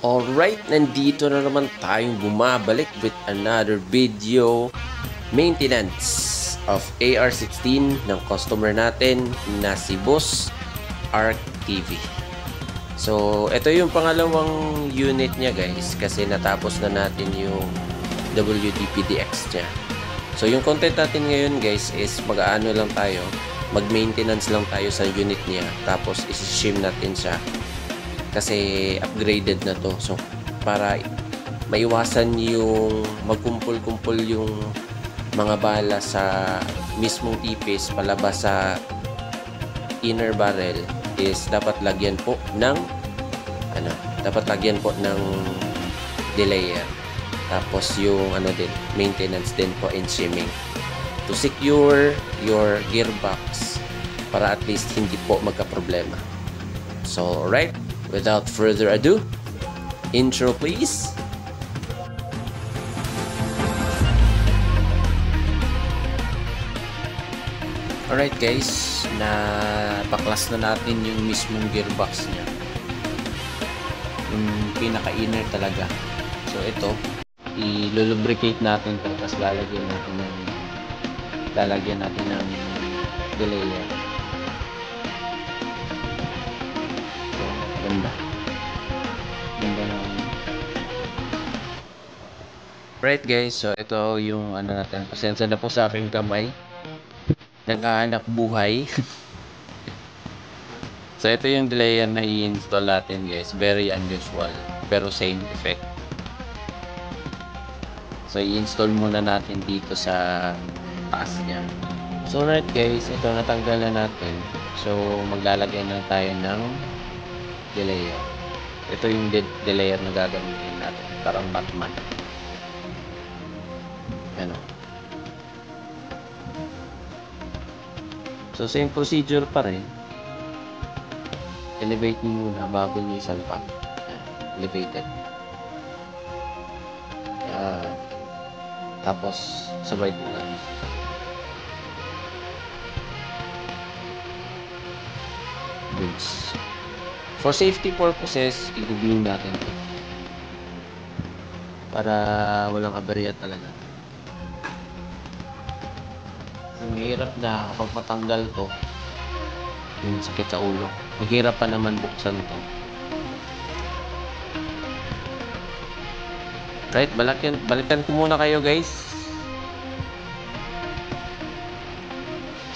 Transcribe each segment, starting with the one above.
Alright, nandito na naman tayong bumabalik with another video maintenance of AR-16 ng customer natin na si Boss Arc TV. So, ito yung pangalawang unit niya guys kasi natapos na natin yung WD-PDX niya. So, yung content natin ngayon guys is mag-aano lang tayo, mag-maintenance lang tayo sa unit niya tapos isi-shim natin siya kasi upgraded na to. So para maiwasan yung magkumpul-kumpul yung mga bala sa mismong tipis palabas sa inner barrel is dapat lagyan po ng delayer. Tapos yung din maintenance din po and shimming to secure your gearbox para at least hindi po magka-problema. So alright, without further ado, intro please. Alright guys, na baklas na natin yung mismong gearbox niya, yung pinaka-inner talaga. So ito, i-lubricate natin ito, tapos lalagyan natin ng delayer. Ganda ng... Right guys, so ito yung natin. Pasensya na po sa aking kamay, naghahanap buhay. So ito yung delayer na i-install natin guys. Very unusual pero same effect. So i-install muna natin dito sa taas niya. So right guys, ito natanggal na natin. So maglalagay na tayo ng delayer. Ito yung delayer na gagamitin natin, parang Batman. Ano. So same procedure pa rin. Elevate nyo muna bago nyo isalpak. Elevated. Tapos sabay bulan. Goods. For safety purposes, i-glue natin ito para walang aberya talaga. Mahirap na kapag matanggal to, yung sakit sa ulo. Maghirap pa naman buksan to. Right, balikan ko muna kayo guys.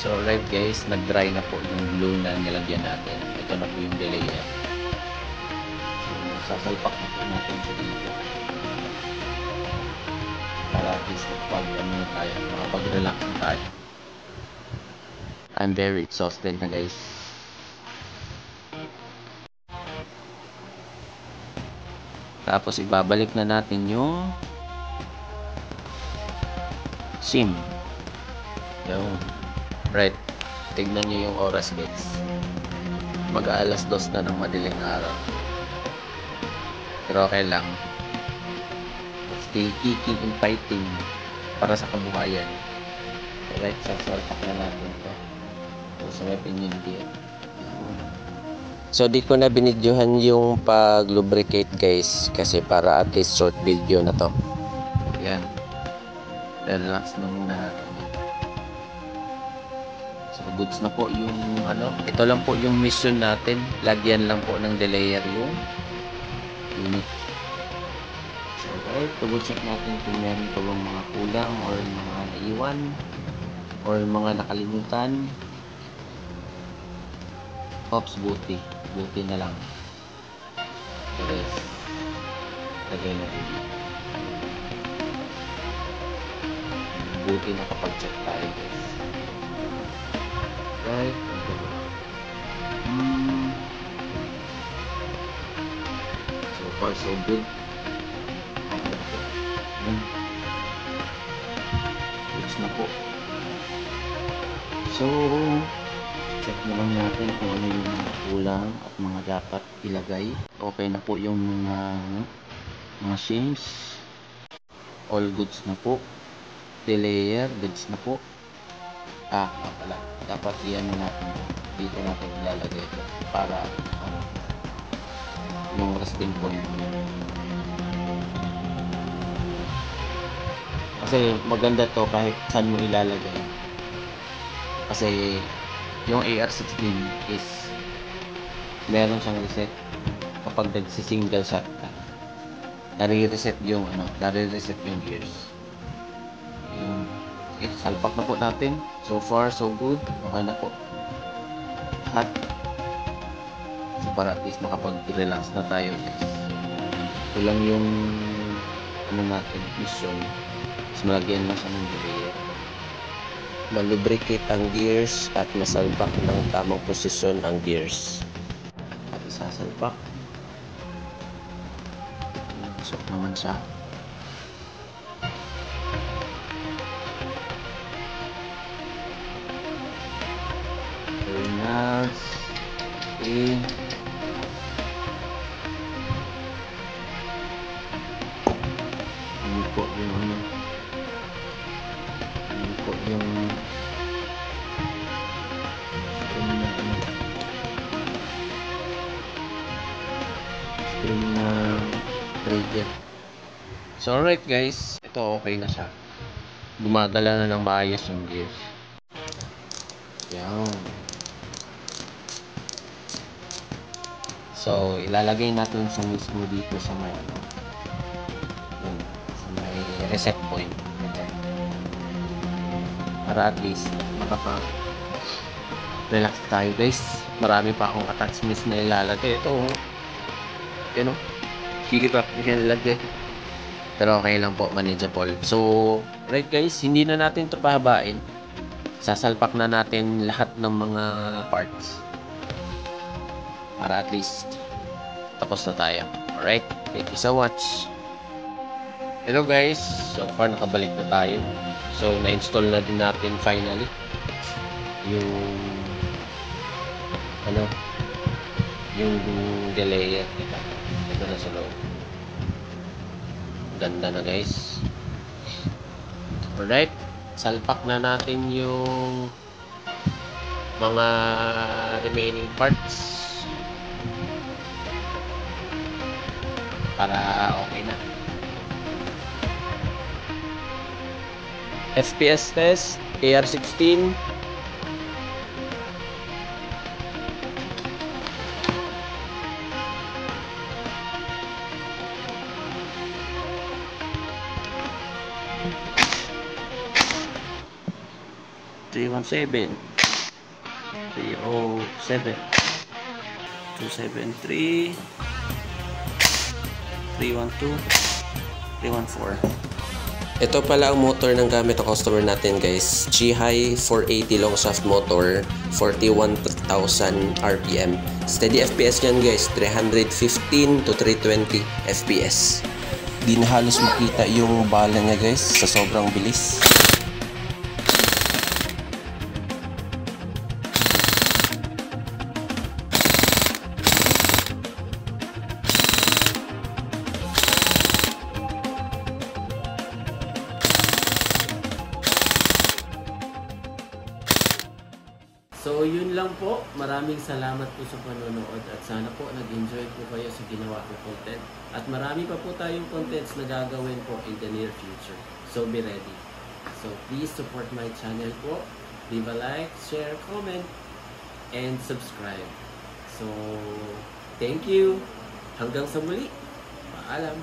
So right guys, nag-dry na po yung glue na nilagyan natin. Ito na po yung delayer. So sasalpak na po natin sa dito para at least makapag-relax na tayo. I'm very exhausted na guys. Tapos ibabalik na natin yung SIM. Yung right, tignan nyo yung oras guys, mag-aalas 2 na ng madaling araw, pero okay lang. Stay kicking and fighting para sa kabuhayan. Right, sasalpak na natin ito. So may pinindi. So di ko na binidyohan yung pag-lubricate guys kasi para at least short video na to. Yan, relax na muna natin. So goods na po yung ito lang po yung mission natin. Lagyan lang po ng delayer yung unit. So right, double check natin kung meron pa bang mga kulang or mga naiwan or mga nakalimutan. Oops, buti na lang. Okay, lagay na dito. Buti nakapag-check tayo guys. Right, so far so good. Goods na po. So check na lang natin kung ano yung mga kulang at mga dapat ilagay. Okay na po yung mga shims. All goods na po. Delayer, goods na po. Pala, dapat iyan natin dito natin ilalagay ito para yung resting point. Kasi maganda to kahit saan mo ilalagay. Kasi yung AR16 is meron siyang reset kapag nagsi-single shot ka. Nare-reset yung gears. Yung salpak na po natin. So far, so good. Okay na po. At para at least makapag-relax na tayo, guys. Ito lang yung natin mission. Mas malagyan lang siya ng delay. Malubricate ang gears at masalpak ng tamang posisyon ang gears. At isasalpak. So naman siya. Very nice. Okay. Ano po yung string na trigger. So alright guys, ito okay na siya. Gumagala na ng maayos yung gears. Yan. So ilalagay natin sa mismo dito sa may reset point. Para at least makaka-relax tayo guys. Marami pa akong attachments na ilalagay. Ito, you know, hirap ilalagay. Pero okay lang po, manageable. So, right guys, hindi na natin ito pahabain. Sasalpak na natin lahat ng mga parts. Para at least tapos na tayo. Alright, thank you so much. Hello guys, so far nakabalik na tayo. So, na-install na din natin finally yung yung delay. Ito na sa loob. Ganda na guys. Alright, salpak na natin yung mga remaining parts para okay na. FPS test, AR16. (317) 307 273 312 314. Ito pala ang motor ng gamit ng customer natin guys. Chi-Hi 480 long shaft motor, 41,000 RPM. Steady FPS yan guys, 315 to 320 FPS. Di na halos makita yung bala niya guys sa sobrang bilis. So yun lang po, maraming salamat po sa panonood at sana po nag-enjoy po kayo sa ginawa ko content. At marami pa po tayong contents na gagawin po in the near future. So be ready. So please support my channel po. Leave a like, share, comment, and subscribe. So thank you. Hanggang sa muli. Paalam.